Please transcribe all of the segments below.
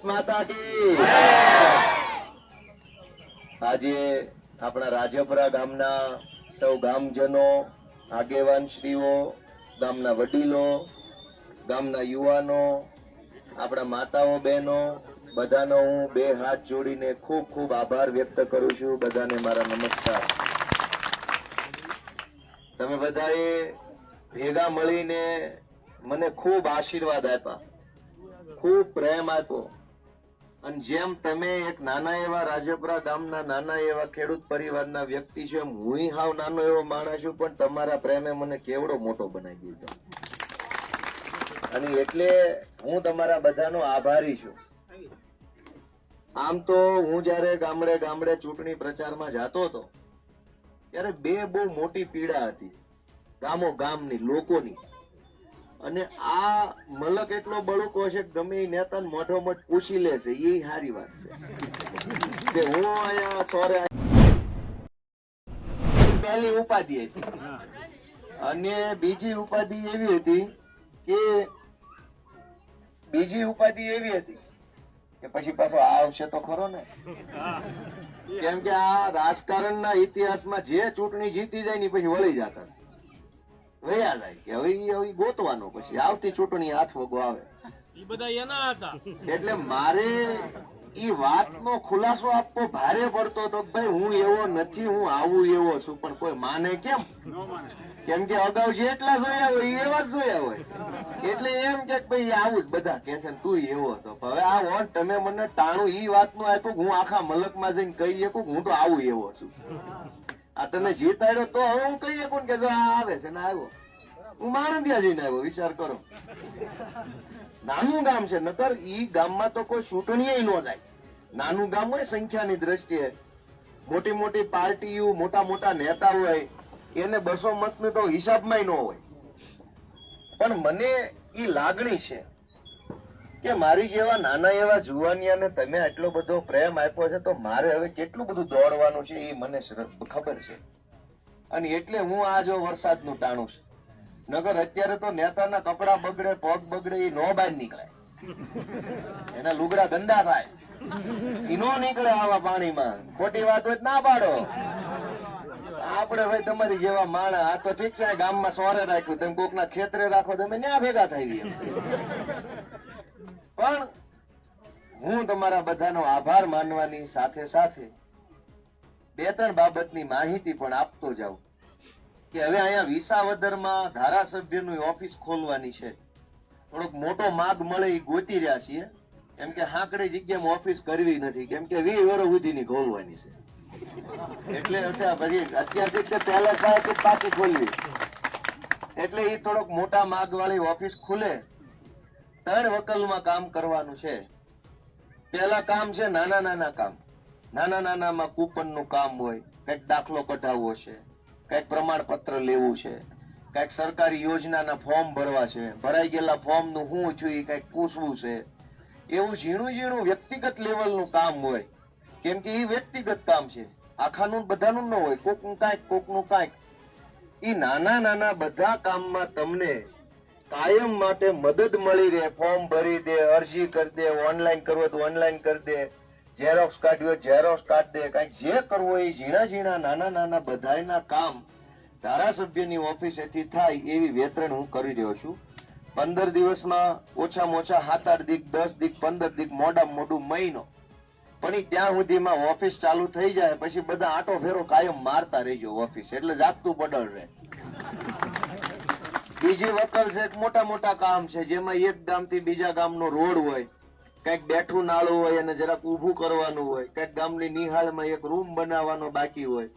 માતા કી આજે આપણા રાજપરા ગામના સૌ ગામજનો, આગેવાન શ્રીઓ, ગામના વડીલો, ગામના યુવાનો, આપણા માતાઓ બહેનો બધાનો હું બે હાથ જોડીને ખૂબ ખૂબ આભાર વ્યક્ત કરું છું. બધાને મારા નમસ્કાર. તમે બધાએ ભેગા મળીને મને ખૂબ આશીર્વાદ આપ્યા, ખૂબ પ્રેમ આપ્યો. અને જેમ તમે એક નાના એવા રાજપરા ગામના નાના એવા ખેડૂત પરિવારના વ્યક્તિ છો, એમ હું હાવ નાનો એવો માણસ છું, પણ તમારા પ્રેમે મને કેવડો મોટો બનાવી દીધો. અને એટલે હું તમારા બધાનો આભારી છું. આમ તો હું જયારે ગામડે ગામડે ચૂંટણી પ્રચારમાં જતો હતો ત્યારે બે બહુ મોટી પીડા હતી ગામો ગામની લોકોની. અને આ મલક એટલો બળુકો છે કે ગમે એ નેતાને મોઢોમોઢ પૂછી લેશે, એ સારી વાત છે. હું અહીંયા સોરે પહેલી ઉપાધિ હતી. અને બીજી ઉપાધિ એવી હતી કે પછી પાછો આવશે તો ખરો ને. કેમ કે આ રાજકારણના ઇતિહાસમાં જે ચૂંટણી જીતી જાય ને પછી વળી જતા વયા જાય કે હવે ગોતવાનો, પછી આવતી ચૂંટણી હાથ વગો આવે. એટલે મારે ઈ વાતનો ખુલાસો આપવો ભારે પડતો હતો કે ભાઈ હું એવો નથી, હું આવું એવો છું. પણ કોઈ માને કેમ? કેમ કે અગાઉ જેટલા જોયા હોય એવા જ જોયા હોય. એટલે એમ કે ભાઈ આવું જ બધા કે છે તું એવો હતો. હવે આ વોટ તમે મને ટાણું ઈ વાતનું આપ્યું, હું આખા મલકમાં જઈને કહી શકું હું તો આવું એવો છું. આ તમે જીતાડ્યો તો હવે હું કહી શકું કે જો આ આવે છે ને આવ્યો. હું માણંદિયા જઈને આવ્યો, વિચાર કરો. નાનું ગામ છે, નકર ઈ ગામમાં તો કોઈ ચૂંટણી ન જાય. નાનું ગામ હોય સંખ્યાની દ્રષ્ટિએ, મોટી મોટી પાર્ટીઓ, મોટા મોટા નેતા હોય, એને 200 મતનો તો હિસાબમાં ન હોય. પણ મને ઈ લાગણી છે કે મારી જેવા નાના એવા જુવાનિયાને તમે આટલો બધો પ્રેમ આપ્યો છે, તો મારે હવે કેટલું બધું દોડવાનું છે એ મને ખબર છે. અને એટલે હું આ જો વરસાદનું ટાણું છે. નગર અત્યારે તો નેતાના કપડા બગડે, પગ બગડે, એ નો બહાર નીકળે, એના લુગડા ગંદા થાય, એ નો નીકળે આવા પાણીમાં. ખોટી વાત હોય ના પાડો. આપડે ભાઈ તમારી જેવા માણસ, આ તો ઠીક છે ગામમાં સોરે રાખ્યું, તમે કોકના ખેતરે રાખો, તમે ન્યા ભેગા થઈ ગયા. પણ હું તમારા બધાનો આભાર માનવાની સાથે સાથે 2-3 બાબતની માહિતી પણ આપતો જાઉં કે હવે અહીંયા વિસાવદરમાં ધારાસભ્યની ઓફિસ ખોલવાની છે. થોડોક મોટો માગ મળે એ ગોતી રહ્યા છીએ. કેમ કે હાંકડી જગ્યામાં ઓફિસ કરવી નથી, કેમ કે 20 વર્ષ સુધીની ખોલવાની છે. એટલે પછી અત્યારથી પહેલા થાય પાછી ખોલવી. એટલે એ થોડોક મોટા માગ વાળી ઓફિસ ખુલે. 3 વકલમાં કામ કરવાનું છે. પહેલા કામ છે નાના નાના કામ. નાના નાનામાં કૂપનનું કામ હોય, કઈક દાખલો કઢાવવો છે, કઈક પ્રમાણપત્ર લેવું છે, કઈક સરકારી યોજનાના ફોર્મ ભરવા છે, ભરાઈ ગયેલા ફોર્મ નું શું છું એ કઈક પૂછવું છે. એવું ઝીણું ઝીણું વ્યક્તિગત લેવલનું કામ હોય. કેમ કે એ વ્યક્તિગત કામ છે, આખાનું બધાનું ન હોય, કોકનું કાંઈક કોકનું કાંઈક. એ નાના નાના બધા કામમાં તમને કાયમ માટે મદદ મળી રહે. ફોર્મ ભરી દે, અરજી કરી દે, ઓનલાઈન કરવો તો ઓનલાઈન કરી દે, ઝેરોક્સ કાઢવી હોય ઝેરોક્સ કાઢ દે. કઈક જે કરવું એ ઝીણા ઝીણા નાના નાના બધાના કામ ધારાસભ્યની ઓફિસેથી થાય એવી વેતરણ હું કરી રહ્યો છું. 15 દિવસમાં ઓછામાં ઓછા 7-8 દીક, 10 દીક, 15 દીક, મોડામાં મોડું મહિનો. પણ ત્યાં સુધીમાં ઓફિસ ચાલુ થઈ જાય પછી બધા આટો ફેરો કાયમ મારતા રહેજો ઓફિસ, એટલે જાગતું પડલ રહે. બીજી વકલ છે મોટા મોટા કામ છે, જેમાં એક ગામથી બીજા ગામનો રોડ હોય, કઈક બેઠું નાળું હોય અને જરાક ઉભું કરવાનું હોય, કઈક ગામની નિહાળમાં એક રૂમ બનાવવાનો બાકી હોય,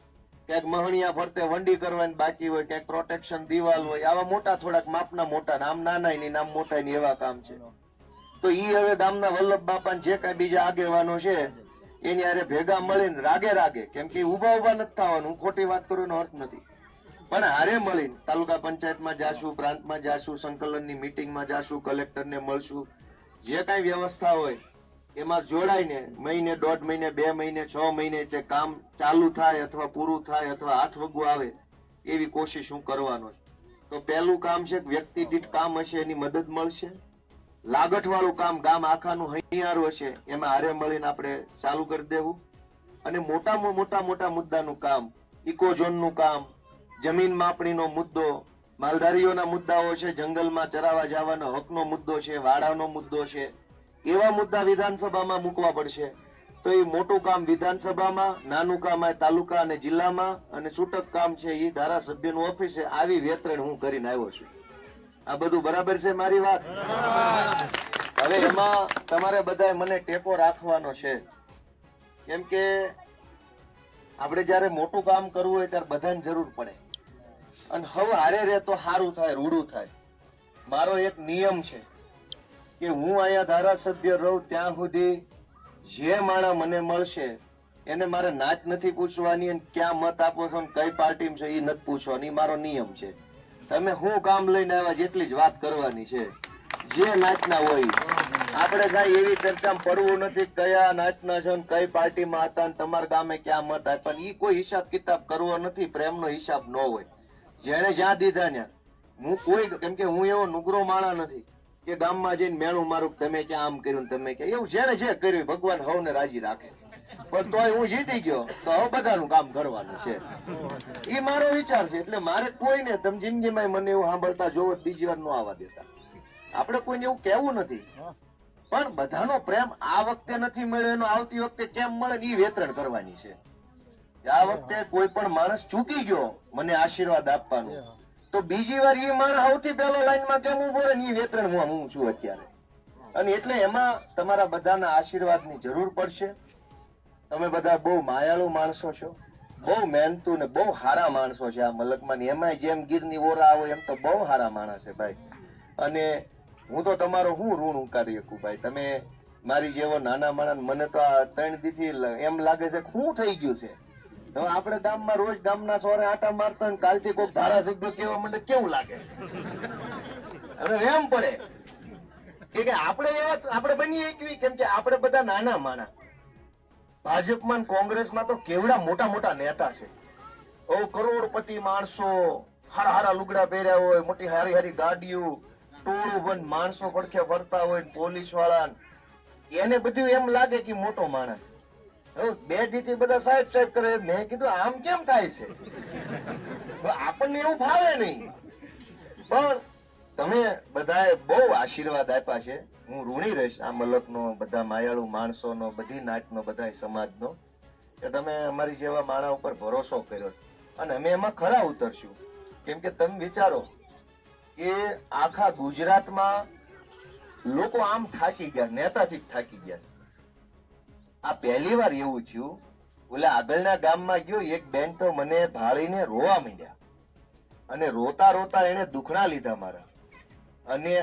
કઈક મહણિયા ફરતે વંડી કરવાની બાકી હોય, કઈક પ્રોટેક્શન દિવાલ હોય. આવા મોટા થોડાક માપના મોટા, નામ નાના ની નામ મોટા ની એવા કામ છે. તો ઈ હવે ગામના વલ્લભ બાપા જે કઈ બીજા આગેવાનો છે એની હારે ભેગા મળીને રાગે રાગે, કેમ કે ઉભા ઉભા નથી થવાનું, હું ખોટી વાત કરું એનો અર્થ નથી, પણ હારે મળીને તાલુકા પંચાયતમાં જાશું, પ્રાંતમાં જાશું, સંકલનની મીટિંગમાં જાશું, કલેક્ટરને મળશું, જે કઈ વ્યવસ્થા હોય એમાં જોડાઈને મહિને, 1.5 મહિને, 2 મહિને, 6 મહિને તે કામ ચાલુ થાય અથવા પૂરું થાય અથવા હાથ વગવું આવે એવી કોશિશ હું કરવાનો છું. તો પહેલું કામ છે વ્યક્તિ દીઠ કામ હશે એની મદદ મળશે. લાગઠ વાળું કામ ગામ આખાનું હૈયારું હશે એમાં હારે મળીને આપણે ચાલુ કરી દેવું. અને મોટા મુદ્દાનું કામ, ઇકોઝોનનું કામ, જમીન માપણીનો મુદ્દો, માલધારીઓના મુદ્દાઓ છે, જંગલમાં ચરાવા જવાનો હકનો મુદ્દો છે, વાડાનો મુદ્દો છે, એવા મુદ્દા વિધાનસભામાં મૂકવા પડશે. તો એ મોટું કામ વિધાનસભામાં, નાનું કામ આ તાલુકા અને જિલ્લામાં, અને છૂટક કામ છે એ ધારાસભ્યનું ઓફિસે આવી વેતરણ હું કરીને આવ્યો છું. આ બધું બરાબર છે મારી વાત? હવે એમાં તમારે બધાએ મને ટેકો રાખવાનો છે, કેમ કે આપણે જયારે મોટું કામ કરવું હોય ત્યારે બધાને જરૂર પડે, અને હવે હારે રે તો સારું થાય, રૂડું થાય. મારો એક નિયમ છે કે હું અહીંયા ધારાસભ્ય રહું ત્યાં સુધી જે માણા મને મળશે એને મારે નાચ નથી પૂછવાની, અને ક્યાં મત આપો છો, કઈ પાર્ટીમાં છે એ નથી પૂછવાની. મારો નિયમ છે. તમે હું કામ લઈને આવ્યા જેટલી જ વાત કરવાની છે, જે નાચના હોય. આપણે કઈ એવી ચર્ચામાં પડવું નથી કયા નાચના છો, કઈ પાર્ટીમાં હતા, તમારા ગામે ક્યાં મત આપ્યા, એ કોઈ હિસાબ કિતાબ કરવો નથી. પ્રેમનો હિસાબ ન હોય. જેને જ્યાં દીધા ત્યાં હું કોઈ, કેમ કે હું એવો નુગરો માણા નથી કે ગામમાં જઈને મેળું મારું તમે ક્યાં આમ કર્યું, તમે ક્યાં એવું. જેને જે કર્યું ભગવાન હવને રાજી રાખે, પણ તોય હું જીતી ગયો તો હવે બધાનું કામ કરવાનું છે. એ મારો વિચાર છે. એટલે મારે કોઈને તમે જિંદગીમાં મને એવું સાંભળતા જોવો બીજી વાર ન આવવા દેતા. આપણે કોઈને એવું કેવું નથી, પણ બધાનો પ્રેમ આ વખતે નથી મળ્યો એનો આવતી વખતે કેમ મળે એ વેતરણ કરવાની છે. આ વખતે કોઈ પણ માણસ ચૂકી ગયો મને આશીર્વાદ આપવાનું, તો બીજી વાર એ માણસ સૌથી પહેલો લાઈનમાં કેમ ઉભો રહે એ વેતરણ હું છું અત્યારે. અને એટલે એમાં તમારા બધાના આશીર્વાદની જરૂર પડશે. તમે બધા બહુ માયાળુ માણસો છો, બહુ મહેનતુ ને બહુ સારા માણસો છે આ મલકમાં. એમાં જેમ ગીરની ઓરા હોય એમ તો બહુ સારા માણસ છે ભાઈ. અને હું તો તમારો હું ઋણ ઉકારી શકું ભાઈ. તમે મારી જેવો નાના માણસ, મને તો આ 3 દીથી એમ લાગે છે શું થઈ ગયું છે. હવે આપણે ગામમાં રોજ ગામના સોરે આટા મારતા હોય, કાલથી કોઈ ધારાસભ્ય કેવા મને કેવું લાગે. હવે એમ પડે કે આપણે બનીએ કેવી, કેમ કે આપણે બધા નાના માણા. ભાજપમાં કોંગ્રેસમાં તો કેવડા મોટા નેતા છે, કરોડપતિ માણસો, હારા લુગડા પહેર્યા હોય, મોટી હારી ગાડીઓ, ટોળું બંધ માણસો પડખે ફરતા હોય, પોલીસ વાળા. એને બધું એમ લાગે કે મોટો માણસ. હવે 2 દીથી બધા સાહેબ કરે. મેં કીધું આમ કેમ થાય છે? આપણને એવું ફાવે નહીં. પણ તમે બધાએ બહુ આશીર્વાદ આપ્યા છે. હું ઋણી રહીશ આ મલકનો, બધા માયાળુ માણસોનો, બધી નાચનો, બધા સમાજનો, કે તમે અમારી જેવા માણા ઉપર ભરોસો કર્યો. અને અમે એમાં ખરા ઉતરશું. કેમ કે તમે વિચારો કે આખા ગુજરાતમાં લોકો આમ થાકી ગયા, નેતાથી થાકી ગયા. આ પહેલી વાર એવું થયું. ઓલા આગળના ગામમાં ગયો, એક બેન તો મને ભાળીને રોવા માંડ્યા, અને રોતા રોતા એને દુખણા લીધા મારા. અને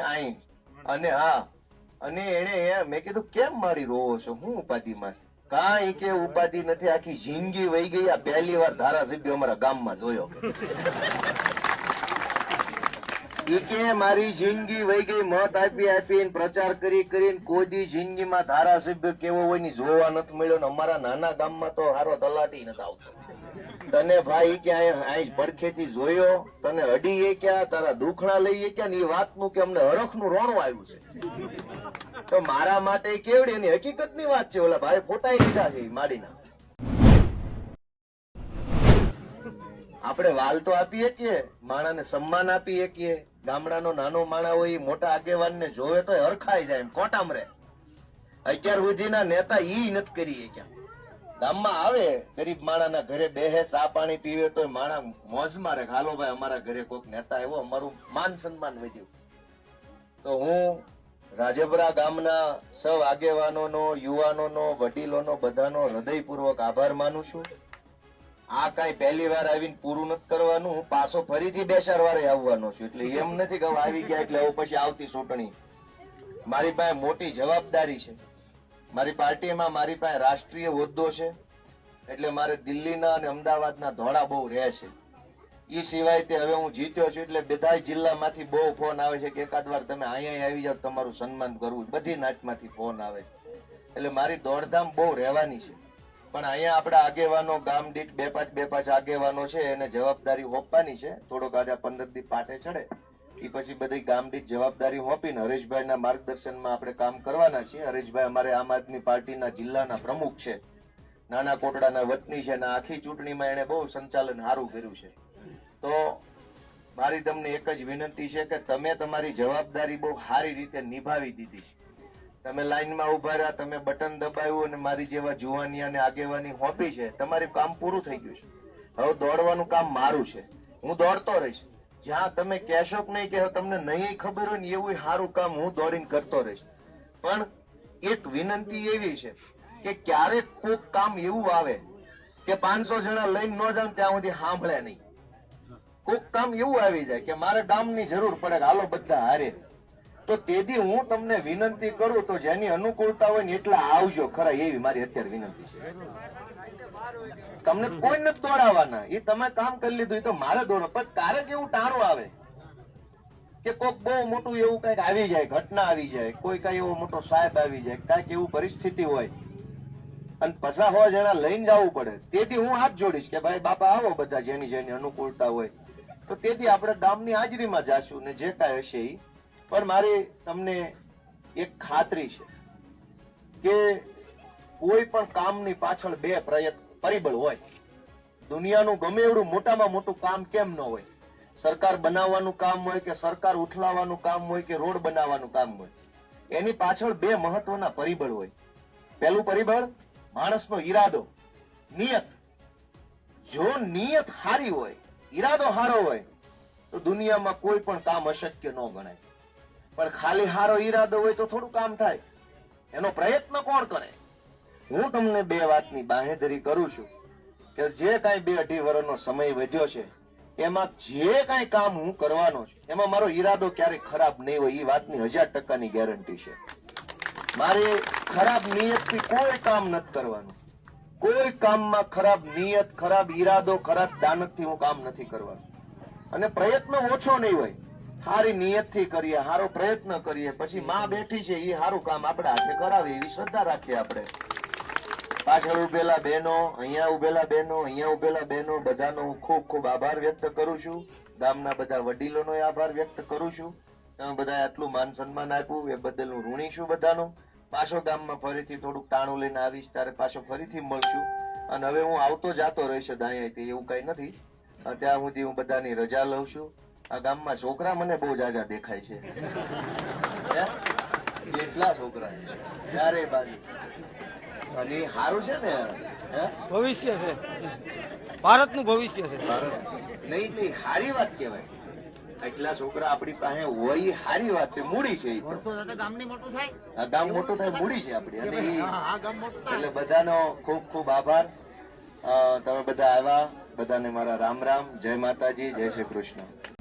એને મેં કીધું કેમ મારી રોવો છો, હું ઉપાધિમાં? કાંઈ કે ઉપાધિ નથી, આખી જિંદગી વહી ગઈ. આ પહેલી વાર ધારાસભ્ય અમારા ગામમાં જોયો. કે મારી જિંદગી વહી ગઈ, મત આપીને પ્રચાર કરીને કોઈ દી જિંદગીમાં ધારાસભ્ય કેવો હોય ની જોવા નથી મળ્યો. ને અમારા નાના ગામમાં તો હારો તલાટી નથી આવતો. તને ભાઈ ક્યાં પડખેથી જોયો, તને અડીએ ક્યાં, તારા દુખણા લઈએ ક્યાં, ને એ વાતનું કે અમને હરખનું રોણું આવ્યું છે. તો મારા માટે કેવડી એની હકીકતની વાત છે. ઓલા ભાઈ ફોટા લીધા છે માડીના. આપણે વાલ તો આપી શકીએ, માણાને સન્માન આપી શકીએ. ગામડાનો નાનો માણા હોય મોટા આગેવાનને જોવે તો હરખાઈ જાય, કોટામ રે. અત્યાર સુધીના નેતા ઈ નથી કરી શક્યા. ગામમાં આવે ગરીબ માણાના ઘરે બેહે, ચા પાણી પીવે તો માણા મોજ મારે, હાલો ભાઈ અમારા ઘરે કોઈક નેતા આવ્યો, અમારું માન સન્માન વધ્યું. તો હું રાજપરા ગામના સૌ આગેવાનોનો, યુવાનોનો, વડીલોનો બધાનો હૃદયપૂર્વક આભાર માનું છું. આ કઈ પહેલી વાર આવીને પૂરું નથી કરવાનું. હું પાછો ફરીથી 2-4 વારે આવવાનો છું. એટલે એમ નથી કે આવી ગયા એટલે હવે પછી આવતી ચૂંટણી. મારી પાસે મોટી જવાબદારી છે. મારી પાર્ટીમાં મારી પાસે રાષ્ટ્રીય હોદ્દો છે, એટલે મારે દિલ્હીના અને અમદાવાદના ધોળા બહુ રહે છે. એ સિવાય તે હવે હું જીત્યો છું એટલે બધા જિલ્લામાંથી બહુ ફોન આવે છે કે એકાદ વાર તમે અહીંયા આવી જાવ, તમારું સન્માન કરવું. બધી નાચમાંથી ફોન આવે છે. એટલે મારી દોડધામ બહુ રહેવાની છે. પણ અહીંયા આપણા આગેવાનો ગામ દીઠ 2-5 આગેવાનો છે, એને જવાબદારી હોપવાની છે. થોડોક આજે 15 દી પાટે ચડે એ પછી બધી ગામ દીઠ જવાબદારી હોપીને હરેશભાઈના માર્ગદર્શનમાં આપણે કામ કરવાના છીએ. હરેશભાઈ અમારે આમ આદમી પાર્ટીના જિલ્લાના પ્રમુખ છે, નાના કોટડાના વતની છે અને આખી ચૂંટણીમાં એને બહુ સંચાલન સારું કર્યું છે. તો મારી તમને એક જ વિનંતી છે કે તમે તમારી જવાબદારી બહુ સારી રીતે નિભાવી દીધી છે. તમે લાઈનમાં ઉભા રહ્યા, તમે બટન દબાવ્યું અને મારી જેવા જુવાની અને આગેવાની હોપી છે, તમારું કામ પૂરું થઈ ગયું છે. હવે દોડવાનું કામ મારું છે, હું દોડતો રહીશ. જ્યાં તમે કહેશો કે નહીં કે તમને નહીં ખબર હોય ને એવું સારું કામ હું દોડીને કરતો રહીશ. પણ એક વિનંતી એવી છે કે ક્યારેક કોઈક કામ એવું આવે કે 500 જણા લઈને ન જાવ ત્યાં સુધી સાંભળે નહીં. કોઈક કામ એવું આવી જાય કે મારે ગામની જરૂર પડે, હાલો બધા હારે, તો તેથી હું તમને વિનંતી કરું તો જેની અનુકૂળતા હોય ને એટલા આવજો ખરા, એવી મારી અત્યારે વિનંતી છે. તમને કોઈ નથી દોડાવવાના, એ તમે કામ કરી લીધું એ તો મારે દોડો. પણ ક્યારેક એવું ટાણું આવે કે કોઈક બહુ મોટું એવું કઈક આવી જાય, ઘટના આવી જાય, કોઈ કઈ એવો મોટો સાહેબ આવી જાય, કઈક એવું પરિસ્થિતિ હોય અને 50 જણા લઈને જવું પડે, તેથી હું હાથ જોડીશ કે ભાઈ બાપા આવો બધા જેની જેની અનુકૂળતા હોય. તો તેથી આપણે ગામની હાજરીમાં જાશું ને જે કાંઈ હશે એ. પણ મારી તમને એક ખાતરી છે કે કોઈ પણ કામની પાછળ બે પરિબળ હોય. દુનિયાનું ગમે એવડું મોટામાં મોટું કામ કેમ ન હોય, સરકાર બનાવવાનું કામ હોય કે સરકાર ઉઠલાવવાનું કામ હોય કે રોડ બનાવવાનું કામ હોય, એની પાછળ બે મહત્વના પરિબળ હોય. પહેલું પરિબળ માણસનો ઈરાદો, નિયત. જો નિયત સારી હોય, ઈરાદો સારો હોય તો દુનિયામાં કોઈ પણ કામ અશક્ય ન ગણાય. પણ ખાલી સારો ઈરાદો હોય તો થોડું કામ થાય, એનો પ્રયત્ન કોણ કરે? હું તમને બે વાતની બાંહેધરી કરું છું કે જે કાંઈ 2-2.5 વર્ષનો સમય વધ્યો છે એમાં જે કાંઈ કામ હું કરવાનો છું એમાં મારો ઈરાદો ક્યારેય ખરાબ નહીં હોય, એ વાતની 1000% ગેરંટી છે. મારે ખરાબ નિયતથી કોઈ કામ નથી કરવાનું. કોઈ કામમાં ખરાબ નિયત, ખરાબ ઈરાદો, ખરાબ દાનતથી હું કામ નથી કરવાનું. અને પ્રયત્ન ઓછો નહીં હોય, સારી નિયતથી કરીએ, સારો પ્રયત્ન કરીએ, પછી માં બેઠી છે એ સારું કામ આપણે હાથે કરાવીએ એવી શ્રદ્ધા રાખીએ. આપણે પાછળ ઉભેલા બહેનો, અહીંયા ઉભેલા બહેનો, અહીંયા ઉભેલા બહેનો, બધાનો હું ખૂબ ખૂબ આભાર વ્યક્ત કરું છું. ગામના બધા વડીલોનો આભાર વ્યક્ત કરું છું. તમે બધા આટલું માન સન્માન આપ્યું એ બદલ હું ઋણી છું બધાનો. પાછો ગામમાં ફરીથી થોડુંક ટાણું લઈને આવીશ, ત્યારે પાછો ફરીથી મળશું. અને હવે હું આવતો જાતો રહીશ અહીંયાથી, એવું કઈ નથી. ત્યાં સુધી હું બધાની રજા લઉં છું. આ ગામમાં છોકરા મને બહુ જાજા દેખાય છે, કેટલા છોકરા ચારે બાજુ. અને સારું છે ને, ભવિષ્ય છે, ભારતનું ભવિષ્ય છે. ભારત નહીં એટલે સારી વાત કહેવાય. એટલા છોકરા આપણી પાસે હોય સારી વાત છે, મૂડી છે. આ ગામ મોટું થાય મૂડી છે આપડી. અને એટલે બધાનો ખૂબ ખૂબ આભાર. તમે બધા આવ્યા, બધાને મારા રામ રામ, જય માતાજી, જય શ્રી કૃષ્ણ.